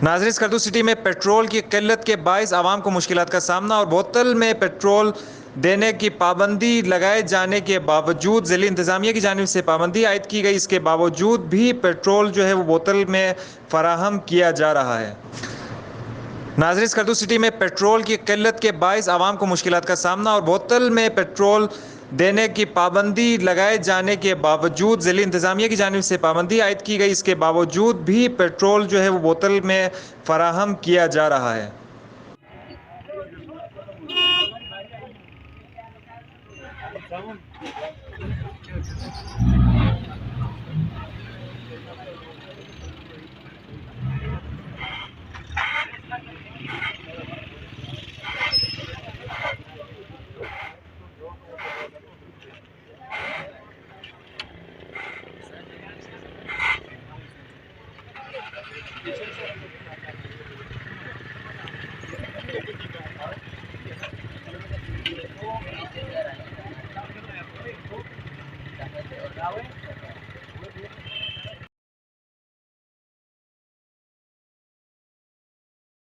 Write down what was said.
नाज़रीन, स्कर्दू सिटी में पेट्रोल की किल्लत के बाइस आवाम को मुश्किलात का सामना और बोतल में पेट्रोल देने की पाबंदी लगाए जाने के बावजूद ज़िली इंतज़ामिया की जानिब से पाबंदी आयद की गई। इसके बावजूद भी पेट्रोल जो है वो बोतल में फ़राहम किया जा रहा है। नाज़रीन, स्कर्दू सिटी में पेट्रोल की किल्लत के बाइस आवाम को मुश्किलात का सामना और बोतल में पेट्रोल देने की पाबंदी लगाए जाने के बावजूद ज़िली इंतज़ामिया की जानिब से पाबंदी आयद की गई। इसके बावजूद भी पेट्रोल जो है वो बोतल में फ़राहम किया जा रहा है।